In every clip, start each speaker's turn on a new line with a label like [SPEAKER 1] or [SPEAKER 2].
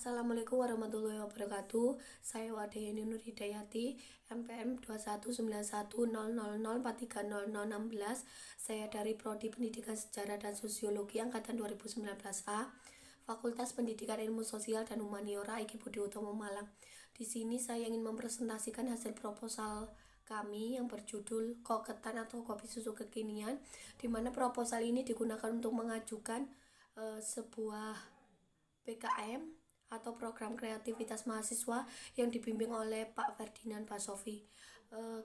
[SPEAKER 1] Assalamualaikum warahmatullahi wabarakatuh. Saya Wadayani Nur Hidayati, MPM 2191000430016. Saya dari Prodi Pendidikan Sejarah dan Sosiologi angkatan 2019A, Fakultas Pendidikan Ilmu Sosial dan Humaniora IKI Budi Utomo Malang. Di sini saya ingin mempresentasikan hasil proposal kami yang berjudul Koketan atau Kopi Susu Kekinian, di mana proposal ini digunakan untuk mengajukan sebuah PKM atau program kreativitas mahasiswa yang dibimbing oleh Pak Ferdinand Basofi.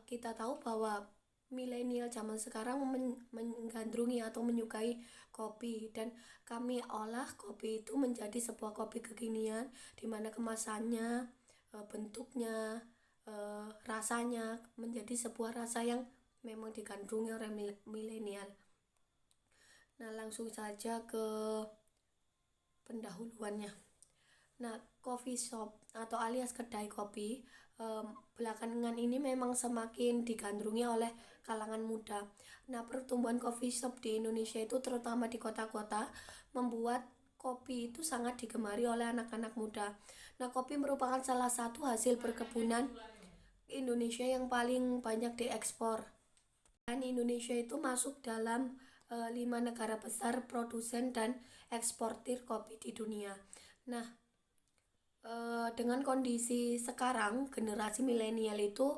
[SPEAKER 1] Kita tahu bahwa milenial zaman sekarang menggandrungi atau menyukai kopi, dan kami olah kopi itu menjadi sebuah kopi kekinian di mana kemasannya, bentuknya, rasanya menjadi sebuah rasa yang memang digandrungi oleh milenial. Nah, langsung saja ke pendahuluannya. Nah, coffee shop atau alias kedai kopi belakangan ini memang semakin digandrungi oleh kalangan muda. Nah, pertumbuhan coffee shop di Indonesia itu terutama di kota-kota membuat kopi itu sangat digemari oleh anak-anak muda. Nah, kopi merupakan salah satu hasil perkebunan Indonesia yang paling banyak diekspor. Dan Indonesia itu masuk dalam 5 negara besar produsen dan eksportir kopi di dunia. Nah, dengan kondisi sekarang generasi milenial itu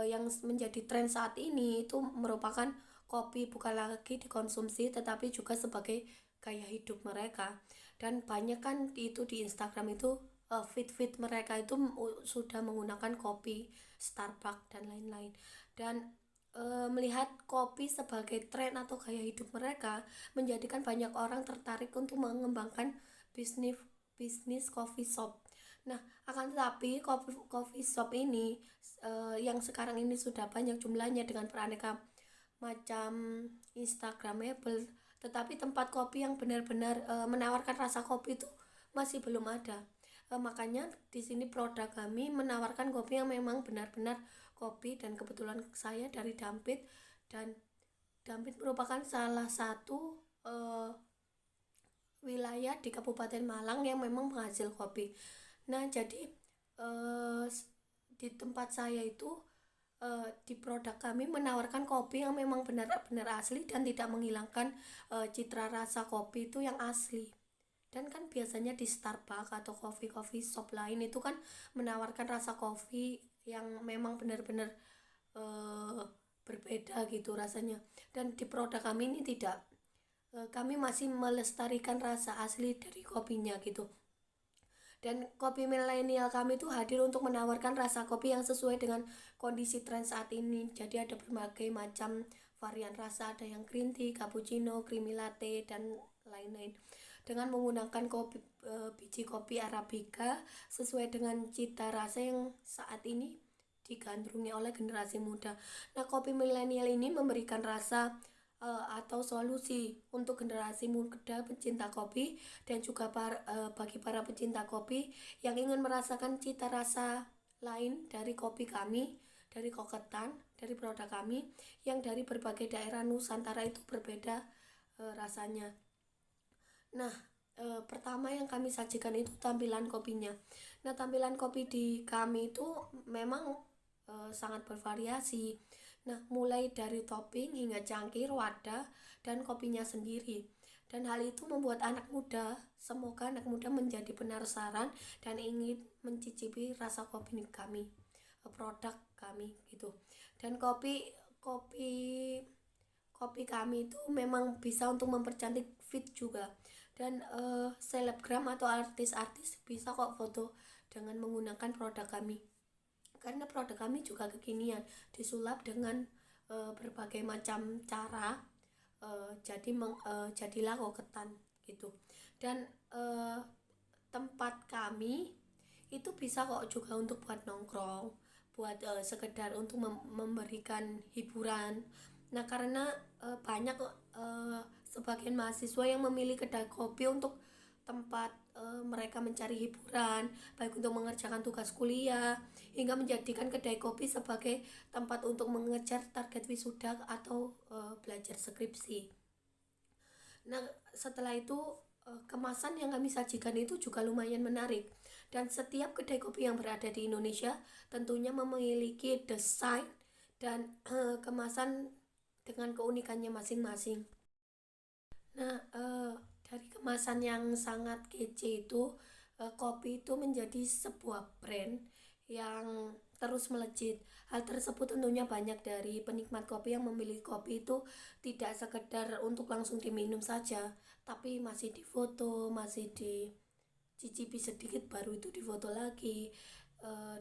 [SPEAKER 1] yang menjadi tren saat ini itu merupakan kopi bukan lagi dikonsumsi tetapi juga sebagai gaya hidup mereka. Dan banyak kan itu di Instagram itu feed mereka itu sudah menggunakan kopi Starbucks dan lain-lain. Dan melihat kopi sebagai tren atau gaya hidup mereka menjadikan banyak orang tertarik untuk mengembangkan bisnis coffee shop. Nah, akan tetapi coffee shop ini yang sekarang ini sudah banyak jumlahnya dengan beraneka macam Instagramable, tetapi tempat kopi yang benar-benar menawarkan rasa kopi itu masih belum ada. Makanya di sini produk kami menawarkan kopi yang memang benar-benar kopi, dan kebetulan saya dari Dampit, dan Dampit merupakan salah satu wilayah di Kabupaten Malang yang memang penghasil kopi. Nah, jadi di tempat saya itu di produk kami menawarkan kopi yang memang benar-benar asli dan tidak menghilangkan citra rasa kopi itu yang asli. Dan kan biasanya di Starbucks atau coffee shop lain itu kan menawarkan rasa kopi yang memang benar-benar berbeda gitu rasanya. Dan di produk kami ini tidak. Kami masih melestarikan rasa asli dari kopinya gitu. Dan kopi milenial kami itu hadir untuk menawarkan rasa kopi yang sesuai dengan kondisi tren saat ini. Jadi ada berbagai macam varian rasa, ada yang green tea, cappuccino, creamy latte, dan lain-lain. Dengan menggunakan biji kopi Arabica sesuai dengan cita rasa yang saat ini digandrungi oleh generasi muda. Nah, kopi milenial ini memberikan rasa atau solusi untuk generasi muda pecinta kopi, dan juga bagi para pecinta kopi yang ingin merasakan cita rasa lain dari kopi kami, dari Koketan, dari produk kami yang dari berbagai daerah Nusantara itu berbeda rasanya. Nah, pertama yang kami sajikan itu tampilan kopinya. Nah, tampilan kopi di kami itu memang sangat bervariasi. Nah, mulai dari topping hingga cangkir, wadah, dan kopinya sendiri. Dan hal itu membuat semoga anak muda menjadi penasaran dan ingin mencicipi rasa kopi kami, produk kami gitu. Dan kopi kami itu memang bisa untuk mempercantik feed juga. Dan selebgram atau artis-artis bisa kok foto dengan menggunakan produk kami. Karena produk kami juga kekinian, disulap dengan berbagai macam cara, jadilah Koketan gitu. Dan tempat kami itu bisa kok juga untuk buat nongkrong, buat sekedar untuk memberikan hiburan. Nah, karena banyak sebagian mahasiswa yang memilih kedai kopi untuk tempat mereka mencari hiburan, baik untuk mengerjakan tugas kuliah hingga menjadikan kedai kopi sebagai tempat untuk mengejar target wisuda atau belajar skripsi. Nah, setelah itu kemasan yang kami sajikan itu juga lumayan menarik. Dan setiap kedai kopi yang berada di Indonesia tentunya memiliki desain dan kemasan dengan keunikannya masing-masing. Nah, dari kemasan yang sangat kece itu, kopi itu menjadi sebuah brand yang terus melejit. Hal tersebut tentunya banyak dari penikmat kopi yang memilih kopi itu tidak sekedar untuk langsung diminum saja, tapi masih difoto, masih dicicipi sedikit, baru itu difoto lagi,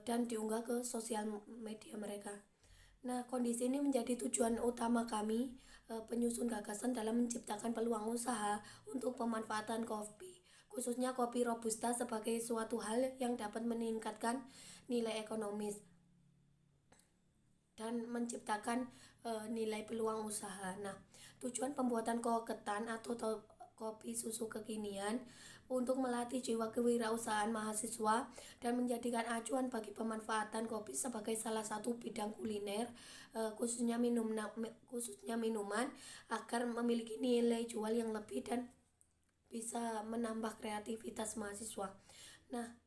[SPEAKER 1] dan diunggah ke sosial media mereka. Nah, kondisi ini menjadi tujuan utama kami, penyusun gagasan dalam menciptakan peluang usaha untuk pemanfaatan kopi, khususnya kopi robusta sebagai suatu hal yang dapat meningkatkan nilai ekonomis dan menciptakan nilai peluang usaha. Nah, tujuan pembuatan koketan atau kopi susu kekinian untuk melatih jiwa kewirausahaan mahasiswa dan menjadikan acuan bagi pemanfaatan kopi sebagai salah satu bidang kuliner, khususnya minuman, agar memiliki nilai jual yang lebih dan bisa menambah kreativitas mahasiswa. Nah,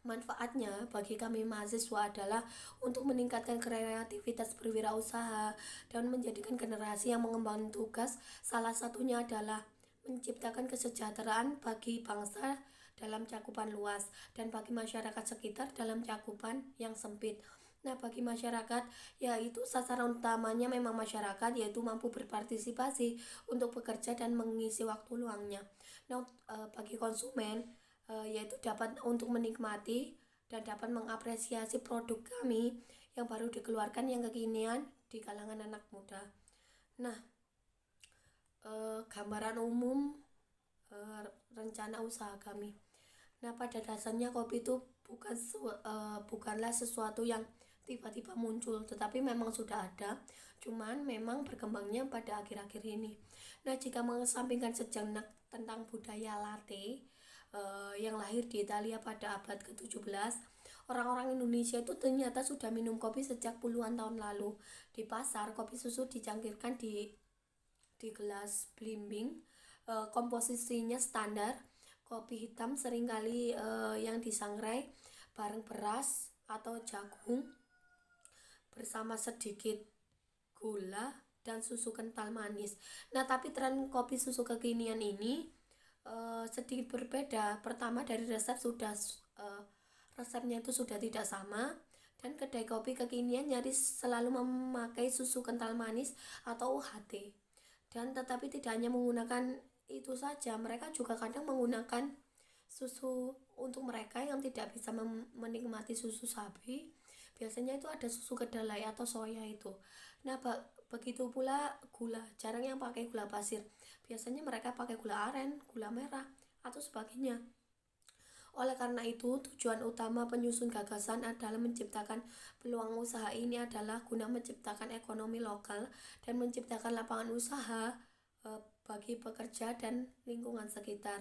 [SPEAKER 1] manfaatnya bagi kami mahasiswa adalah untuk meningkatkan kreativitas berwirausaha dan menjadikan generasi yang mengemban tugas. Salah satunya adalah menciptakan kesejahteraan bagi bangsa dalam cakupan luas dan bagi masyarakat sekitar dalam cakupan yang sempit. Nah, bagi masyarakat, yaitu sasaran utamanya memang masyarakat, yaitu mampu berpartisipasi untuk bekerja dan mengisi waktu luangnya. Nah, bagi konsumen, yaitu dapat untuk menikmati dan dapat mengapresiasi produk kami yang baru dikeluarkan yang kekinian di kalangan anak muda. Nah, gambaran umum rencana usaha kami. Nah, pada dasarnya kopi itu bukanlah sesuatu yang tiba-tiba muncul, tetapi memang sudah ada, cuman memang berkembangnya pada akhir-akhir ini. Nah, jika mengesampingkan sejenak tentang budaya latte yang lahir di Italia pada abad ke-17, orang-orang Indonesia itu ternyata sudah minum kopi sejak puluhan tahun lalu. Di pasar, kopi susu dicangkirkan di gelas blimbing, komposisinya standar. Kopi hitam seringkali yang disangrai bareng beras atau jagung bersama sedikit gula dan susu kental manis. Nah, tapi tren kopi susu kekinian ini sedikit berbeda. Pertama, dari resepnya itu sudah tidak sama, dan kedai kopi kekinian nyaris selalu memakai susu kental manis atau UHT. Dan tetapi tidak hanya menggunakan itu saja, mereka juga kadang menggunakan susu untuk mereka yang tidak bisa menikmati susu sapi. Biasanya itu ada susu kedelai atau soya itu. Nah, begitu pula gula, jarang yang pakai gula pasir. Biasanya mereka pakai gula aren, gula merah, atau sebagainya. Oleh karena itu, tujuan utama penyusun gagasan adalah menciptakan peluang usaha ini adalah guna menciptakan ekonomi lokal dan menciptakan lapangan usaha bagi pekerja dan lingkungan sekitar.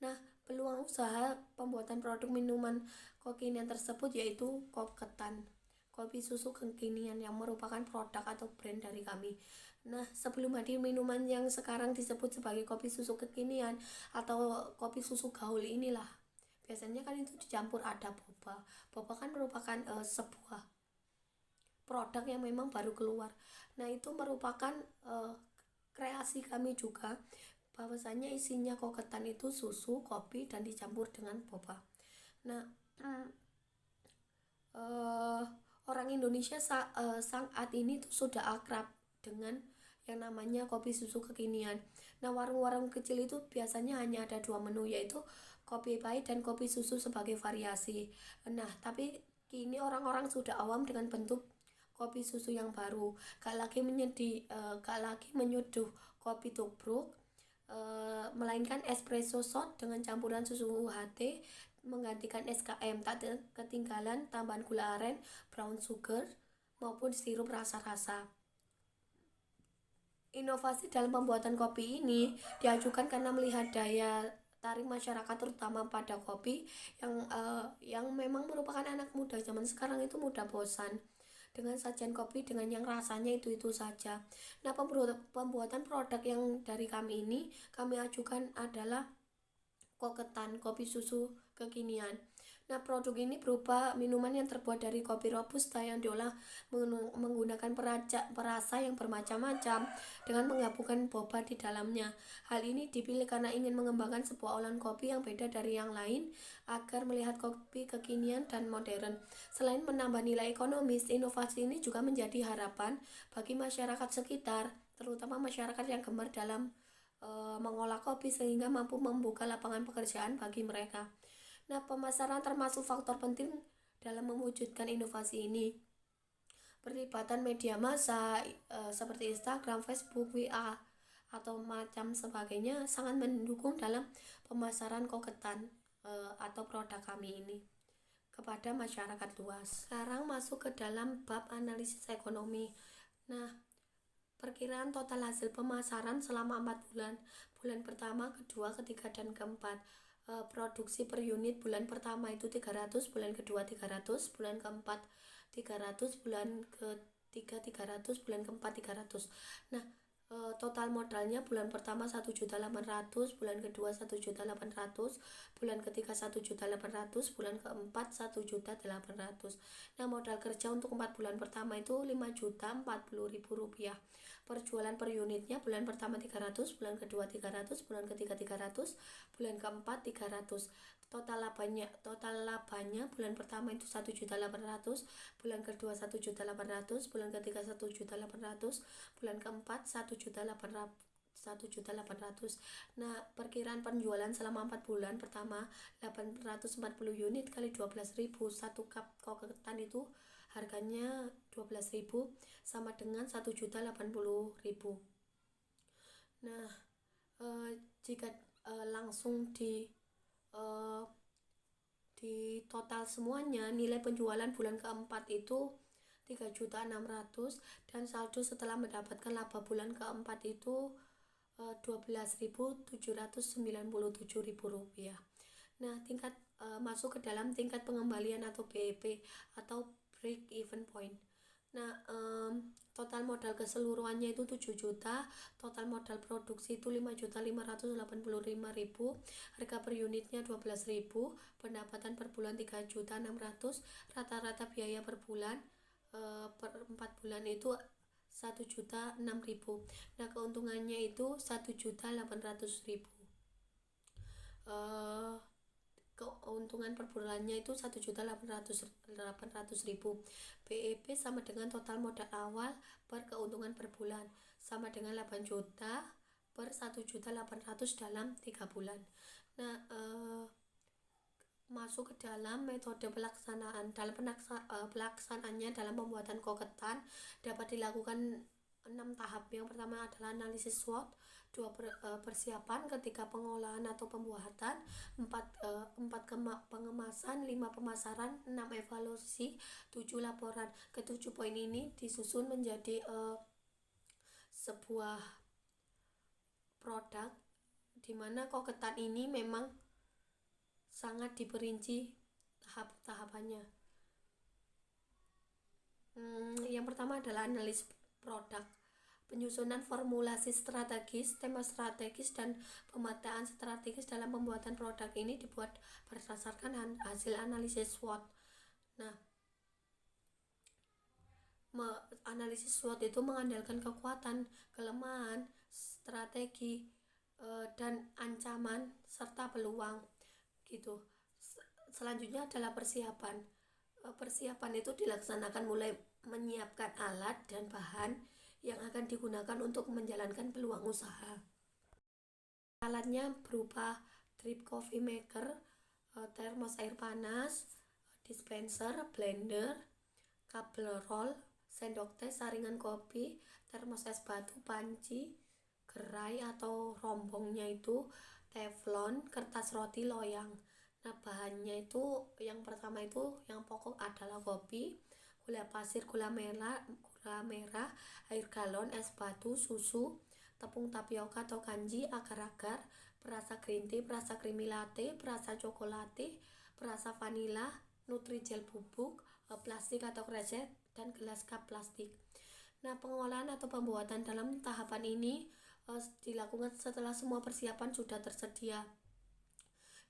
[SPEAKER 1] Nah, peluang usaha pembuatan produk minuman kekinian tersebut yaitu koketan, kopi susu kekinian, yang merupakan produk atau brand dari kami. Nah, sebelum hadir minuman yang sekarang disebut sebagai kopi susu kekinian atau kopi susu gaul inilah, biasanya kan itu dicampur ada boba. Boba kan merupakan sebuah produk yang memang baru keluar. Nah, itu merupakan kreasi kami juga, bahwasanya isinya koketan itu susu, kopi, dan dicampur dengan boba. Nah, orang Indonesia saat ini tuh sudah akrab dengan yang namanya kopi susu kekinian. Nah, warung-warung kecil itu biasanya hanya ada 2 menu, yaitu kopi pahit dan kopi susu sebagai variasi. Nah, tapi kini orang-orang sudah awam dengan bentuk kopi susu yang baru, gak lagi menyeduh kopi tubruk, melainkan espresso shot dengan campuran susu UHT menggantikan SKM, tak ketinggalan tambahan gula aren, brown sugar, maupun sirup rasa-rasa. Inovasi dalam pembuatan kopi ini diajukan karena melihat daya tarik masyarakat terutama pada kopi yang memang merupakan anak muda zaman sekarang itu mudah bosan dengan sajian kopi dengan yang rasanya itu-itu saja. Nah, pembuatan produk yang dari kami ini kami ajukan adalah koketan, kopi susu kekinian. Nah, produk ini berupa minuman yang terbuat dari kopi robusta yang diolah menggunakan perasa yang bermacam-macam dengan menggabungkan boba di dalamnya. Hal ini dipilih karena ingin mengembangkan sebuah olahan kopi yang beda dari yang lain agar melihat kopi kekinian dan modern. Selain menambah nilai ekonomis, inovasi ini juga menjadi harapan bagi masyarakat sekitar, terutama masyarakat yang gemar dalam mengolah kopi sehingga mampu membuka lapangan pekerjaan bagi mereka. Nah, pemasaran termasuk faktor penting dalam mewujudkan inovasi ini. Perlibatan media massa seperti Instagram, Facebook, WA, atau macam sebagainya sangat mendukung dalam pemasaran koketan atau produk kami ini kepada masyarakat luas. Sekarang masuk ke dalam bab analisis ekonomi. Nah, perkiraan total hasil pemasaran selama 4 bulan. Bulan pertama, kedua, ketiga, dan keempat. Produksi per unit bulan pertama itu 300, bulan kedua 300, bulan keempat 300, bulan ketiga 300, bulan keempat 300. Nah, total modalnya bulan pertama 1.800.000, bulan kedua 1.800.000, bulan ketiga 1.800.000, bulan keempat 1.800.000. Nah, modal kerja untuk 4 bulan pertama itu 5.040.000 rupiah. Perjualan per unitnya bulan pertama 300, bulan kedua 300, bulan ketiga 300, bulan keempat 300. Total labanya bulan pertama itu 1.800.000, bulan kedua 1.800.000, bulan ketiga 1.800.000, bulan keempat 1.800.000. Nah, perkiraan penjualan selama 4 bulan pertama 840 unit kali 12.000. Satu cup koketan itu harganya 12.000 sama dengan 1.080.000. Nah, jika langsung di total semuanya, nilai penjualan bulan keempat itu 3.600.000 dan saldo setelah mendapatkan laba bulan keempat itu 12.797.000 rupiah. Nah, tingkat masuk ke dalam tingkat pengembalian atau BEP atau break even point. Nah, total modal keseluruhannya itu 7 juta, total modal produksi itu 5.585.000, harga per unitnya 12.000, pendapatan per bulan 3.600.000, rata-rata biaya per bulan per 4 bulan itu 1.006.000. Nah, keuntungannya itu 1.800.000. Keuntungan per bulannya itu 1.800.000. BEP sama dengan total modal awal per keuntungan per bulan, sama dengan 8 juta per 1.800.000 dalam 3 bulan. Nah, masuk ke dalam metode pelaksanaan. Dalam pelaksanaannya dalam pembuatan koketan dapat dilakukan 6 tahap. Yang pertama adalah analisis SWOT, 2 persiapan, ketiga pengolahan atau pembuatan, 4 pengemasan, 5 pemasaran, 6 evaluasi, 7 laporan. Ke-7 poin ini disusun menjadi sebuah produk di mana koketan ini memang sangat diperinci tahap-tahapannya. Yang pertama adalah analisis produk, penyusunan formulasi strategis, tema strategis, dan pemetaan strategis dalam pembuatan produk ini dibuat berdasarkan hasil analisis SWOT. Nah, analisis SWOT itu mengandalkan kekuatan, kelemahan, strategi, dan ancaman serta peluang gitu. Selanjutnya adalah persiapan. Persiapan itu dilaksanakan mulai menyiapkan alat dan bahan yang akan digunakan untuk menjalankan peluang usaha. Alatnya berupa drip coffee maker, termos air panas, dispenser, blender, kabel roll, sendok teh, saringan kopi, termos es batu, panci, gerai atau rombongnya itu teflon, kertas roti, loyang. Nah, bahannya itu yang pertama itu yang pokok adalah kopi, gula pasir, gula merah, air galon, es batu, susu, tepung tapioka atau kanji, agar-agar, perasa green tea, perasa creamy latte, perasa coklat, perasa vanila, nutrijel bubuk, plastik atau kresek, dan gelas cup plastik. Nah, pengolahan atau pembuatan dalam tahapan ini dilakukan setelah semua persiapan sudah tersedia.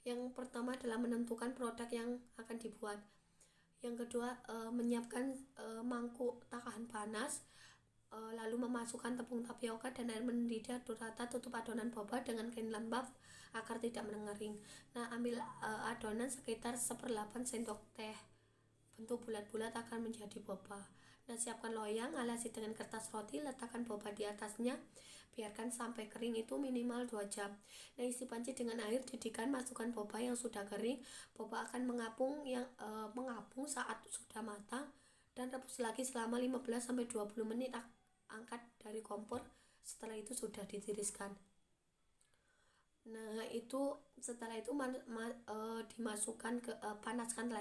[SPEAKER 1] Yang pertama adalah menentukan produk yang akan dibuat. Yang kedua, menyiapkan mangkuk tahan panas, lalu memasukkan tepung tapioka dan air mendidih, aduk rata, tutup adonan boba dengan kain lembab agar tidak mengering. Nah, ambil adonan sekitar 1/8 sendok teh, bentuk bulat-bulat akan menjadi boba. Nah, siapkan loyang, alasi dengan kertas roti, letakkan boba di atasnya, biarkan sampai kering, itu minimal 2 jam. Nah, isi panci dengan air didihkan, masukkan boba yang sudah kering. Boba akan mengapung saat sudah matang dan rebus lagi selama 15-20 menit. Angkat dari kompor setelah itu sudah ditiriskan. Nah, setelah itu dimasukkan ke panaskan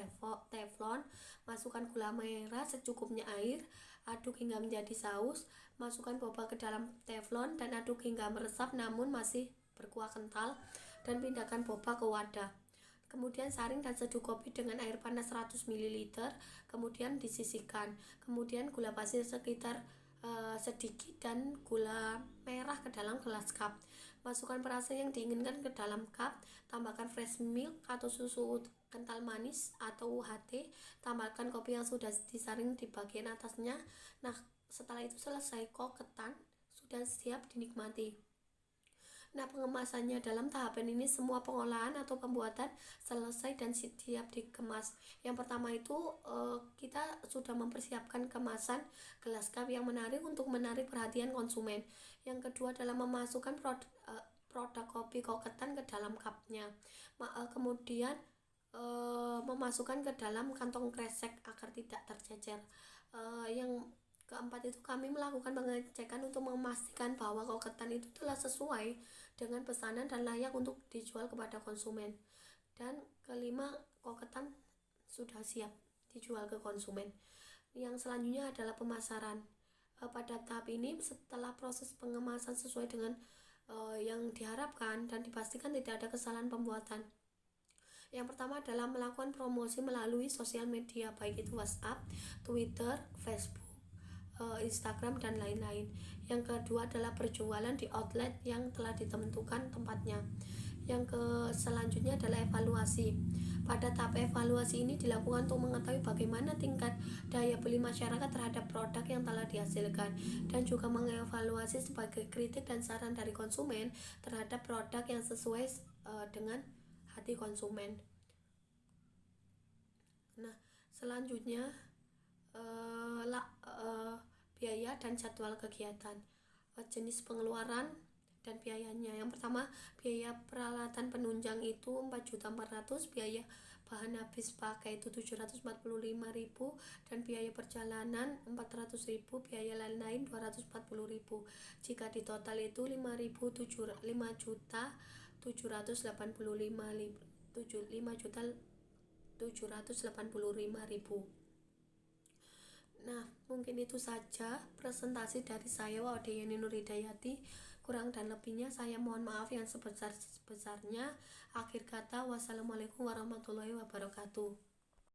[SPEAKER 1] teflon, masukkan gula merah secukupnya, air, aduk hingga menjadi saus, masukkan boba ke dalam teflon dan aduk hingga meresap namun masih berkuah kental, dan pindahkan boba ke wadah. Kemudian saring dan seduh kopi dengan air panas 100 ml, kemudian disisihkan. Kemudian gula pasir sekitar sedikit dan gula merah ke dalam gelas cup. Masukkan perasa yang diinginkan ke dalam cup, tambahkan fresh milk atau susu kental manis atau UHT, tambahkan kopi yang sudah disaring di bagian atasnya. Nah, setelah itu selesai, ketan sudah siap dinikmati. Nah, pengemasannya dalam tahapan ini semua pengolahan atau pembuatan selesai dan siap dikemas. Yang pertama itu kita sudah mempersiapkan kemasan gelas cup yang menarik untuk menarik perhatian konsumen. Yang kedua adalah memasukkan produk kopi koketan ke dalam cupnya. Kemudian memasukkan ke dalam kantong kresek agar tidak tercecer. Yang keempat itu kami melakukan pengecekan untuk memastikan bahwa koketan itu telah sesuai dengan pesanan dan layak untuk dijual kepada konsumen. Dan kelima, koketan sudah siap dijual ke konsumen. Yang selanjutnya adalah pemasaran. Pada tahap ini, setelah proses pengemasan sesuai dengan yang diharapkan dan dipastikan tidak ada kesalahan pembuatan. Yang pertama adalah melakukan promosi melalui sosial media, baik itu WhatsApp, Twitter, Facebook, Instagram, dan lain-lain. Yang kedua adalah berjualan di outlet yang telah ditentukan tempatnya. Yang selanjutnya adalah evaluasi. Pada tahap evaluasi ini dilakukan untuk mengetahui bagaimana tingkat daya beli masyarakat terhadap produk yang telah dihasilkan, dan juga mengevaluasi sebagai kritik dan saran dari konsumen terhadap produk yang sesuai dengan hati konsumen. Nah, selanjutnya biaya dan jadwal kegiatan, jenis pengeluaran dan biayanya. Yang pertama, biaya peralatan penunjang itu 4.400.000, biaya bahan habis pakai itu 745.000, dan biaya perjalanan 400.000, biaya lain-lain 240.000. Jika di total itu 5.785.000. Nah, mungkin itu saja presentasi dari saya, Waudiyani Nurhidayati. Kurang dan lebihnya saya mohon maaf yang sebesar-besarnya. Akhir kata, wassalamualaikum warahmatullahi wabarakatuh.